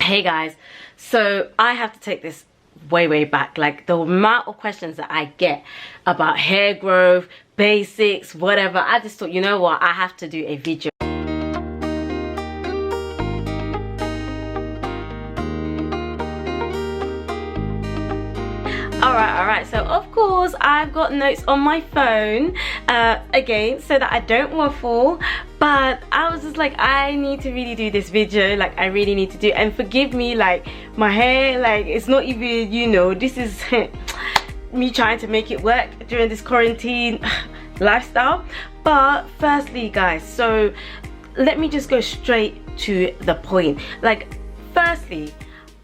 Hey guys, so I have to take this way back. Like, the amount of questions that I get about hair growth, basics, whatever, I just thought, you know what, I have to do a video. Alright, so of course I've got notes on my phone again, so that I don't waffle, but I was just like, I need to really do this video. Like, I really need to do it. And forgive me, like, my hair, like, it's not even, you know, this is me trying to make it work during this quarantine lifestyle. But firstly guys, so let me just go straight to the point. Like, firstly,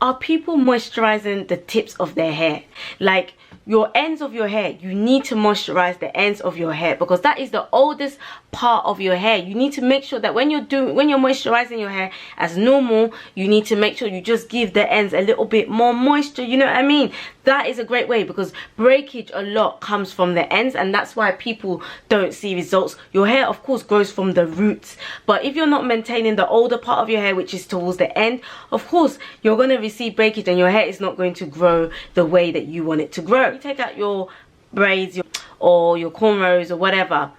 are people moisturizing the tips of their hair? Like, your ends of your hair, you need to moisturize the ends of your hair, because that is the oldest part of your hair. You need to make sure that when you're moisturizing your hair as normal, you need to make sure you just give the ends a little bit more moisture, you know what I mean? That is a great way, because breakage a lot comes from the ends, and that's why people don't see results. Your hair of course grows from the roots, but if you're not maintaining the older part of your hair, which is towards the end, of course you're going to receive breakage and your hair is not going to grow the way that you want it to grow. You take out your braids or your cornrows or whatever,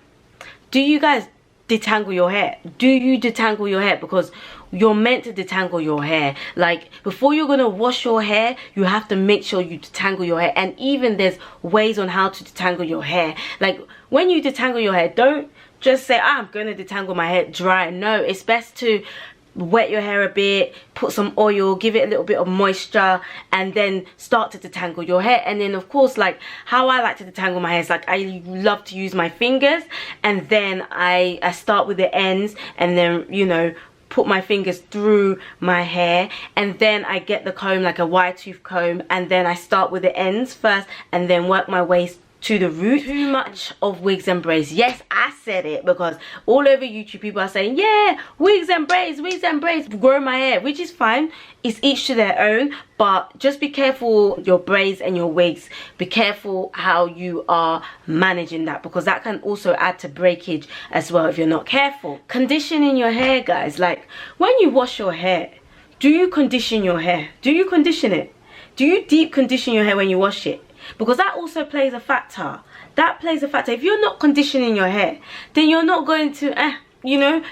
do you guys detangle your hair? Do you detangle your hair? Because you're meant to detangle your hair. Like, before you're gonna wash your hair, you have to make sure you detangle your hair. And even there's ways on how to detangle your hair. Like, when you detangle your hair, don't just say, I'm gonna detangle my hair dry. No, it's best to wet your hair a bit, put some oil, give it a little bit of moisture, and then start to detangle your hair. And then of course, like, how I like to detangle my hair is, like, I love to use my fingers, and then I start with the ends, and then, you know, put my fingers through my hair, and then I get the comb, like a wide tooth comb, and then I start with the ends first and then work my way to the root. Too much of wigs and braids. Yes, I said it, because all over YouTube people are saying, yeah, wigs and braids grow my hair, which is fine. It's each to their own, but just be careful your braids and your wigs. Be careful how you are managing that, because that can also add to breakage as well if you're not careful. Conditioning your hair, guys. Like, when you wash your hair, do you condition your hair? Do you condition it? Do you deep condition your hair when you wash it? Because that also plays a factor. That plays a factor. If you're not conditioning your hair, then you're not going to, you know,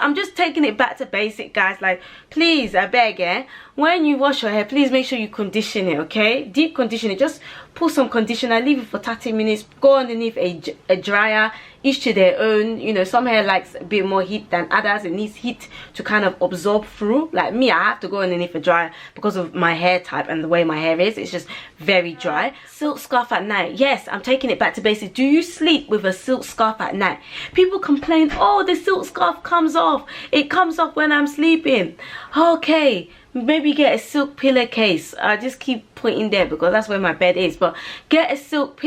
I'm just taking it back to basic, guys. Like, please, I beg, when you wash your hair, please make sure you condition it, okay? Deep condition it. Just put some conditioner, leave it for 30 minutes, go underneath a dryer, each to their own. You know, some hair likes a bit more heat than others. It needs heat to kind of absorb through. Like me, I have to go underneath a dryer because of my hair type and the way my hair is. It's just very dry. Silk scarf at night. Yes, I'm taking it back to basics. Do you sleep with a silk scarf at night? People complain, oh, the silk scarf comes off. It comes off when I'm sleeping. Okay, maybe get a silk pillowcase. I just keep pointing there because that's where my bed is. But get a silk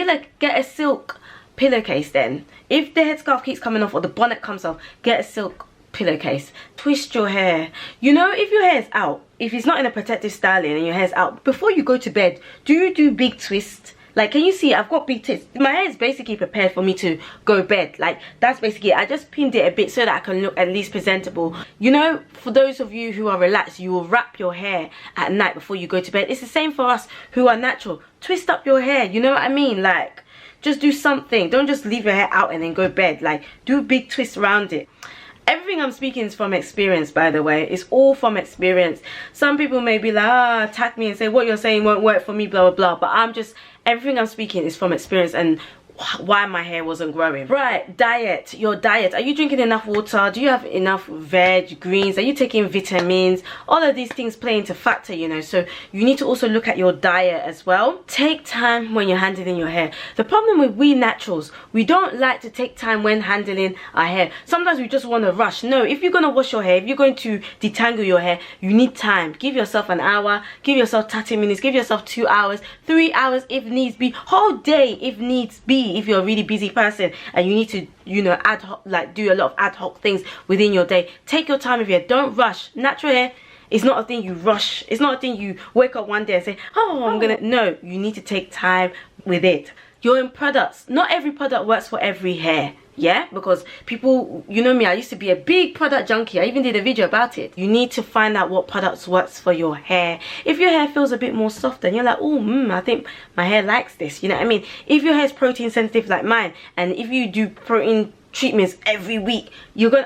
pillowcase then. If the headscarf keeps coming off or the bonnet comes off, get a silk pillowcase. Twist your hair. You know, if your hair is out, if it's not in a protective styling and your hair's out, before you go to bed, do you do big twists? Like, can you see I've got big twists? My hair is basically prepared for me to go bed. Like, that's basically it. I just pinned it a bit so that I can look at least presentable. You know, for those of you who are relaxed, you will wrap your hair at night before you go to bed. It's the same for us who are natural. Twist up your hair, you know what I mean? Like, just do something. Don't just leave your hair out and then go bed. Like, do a big twist around it. Everything I'm speaking is from experience, by the way. It's all from experience. Some people may be like, attack me and say what you're saying won't work for me, blah blah blah, but I'm just, everything I'm speaking is from experience and why my hair wasn't growing. Right, diet. Your diet. Are you drinking enough water? Do you have enough veg, greens? Are you taking vitamins? All of these things play into factor, you know, so you need to also look at your diet as well. Take time when you're handling your hair. The problem with we naturals, we don't like to take time when handling our hair. Sometimes we just want to rush. No, if you're going to wash your hair, if you're going to detangle your hair, you need time. Give yourself an hour, give yourself 30 minutes, give yourself 2 hours, 3 hours if needs be, whole day if needs be. If you're a really busy person and you need to, you know, ad hoc, like do a lot of ad hoc things within your day, take your time with your hair. Don't rush. Natural hair is not a thing you rush. It's not a thing you wake up one day and say, oh, I'm gonna. No, you need to take time with it. you're in products. Not every product works for every hair. Yeah, because people, you know me, I used to be a big product junkie. I even did a video about it. You need to find out what products works for your hair. If your hair feels a bit more soft, then you're like, oh, I think my hair likes this. You know what I mean? If your hair is protein sensitive like mine, and if you do protein treatments every week,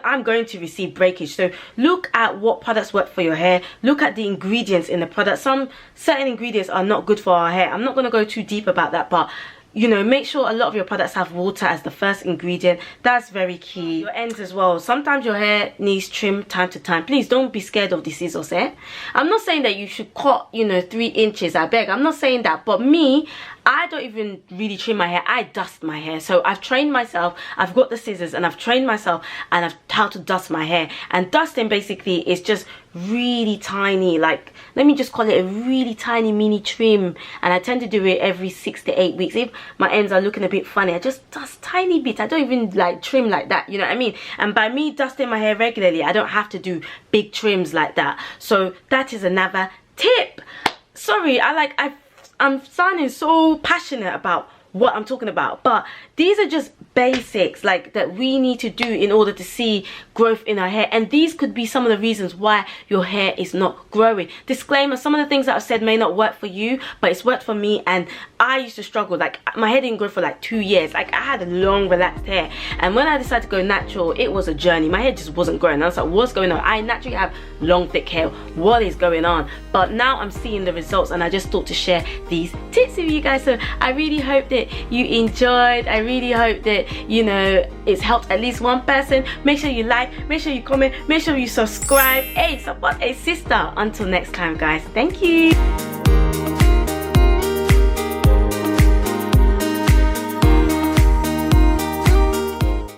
I'm going to receive breakage. So look at what products work for your hair. Look at the ingredients in the product. Some certain ingredients are not good for our hair. I'm not going to go too deep about that, but you know, make sure a lot of your products have water as the first ingredient. That's very key. Your ends as well. Sometimes your hair needs trim time to time. Please don't be scared of the scissors, eh? I'm not saying that you should cut, you know, 3 inches, I beg. I'm not saying that. But me, I don't even really trim my hair. I dust my hair. So I've trained myself. I've got the scissors and I've trained myself and I've how to dust my hair. And dusting basically is just really tiny, like, let me just call it a really tiny mini trim. And I tend to do it every 6 to 8 weeks. If my ends are looking a bit funny, I just dust tiny bits. I don't even like trim like that, you know what I mean? And by me dusting my hair regularly, I don't have to do big trims like that. So that is another tip. Sorry, I'm sounding so passionate about what I'm talking about, but these are just basics like that we need to do in order to see growth in our hair. And these could be some of the reasons why your hair is not growing. Disclaimer, some of the things that I've said may not work for you, but it's worked for me. And I used to struggle, like my hair didn't grow for like 2 years. Like I had a long relaxed hair, and when I decided to go natural, it was a journey. My hair just wasn't growing. I was like, what's going on? I naturally have long thick hair, what is going on? But now I'm seeing the results, and I just thought to share these tips with you guys. So I really hope that you enjoyed. I really hope that, you know, it's helped at least one person. Make sure you like, make sure you comment, make sure you subscribe. Hey, support a sister. Until next time, guys, thank you.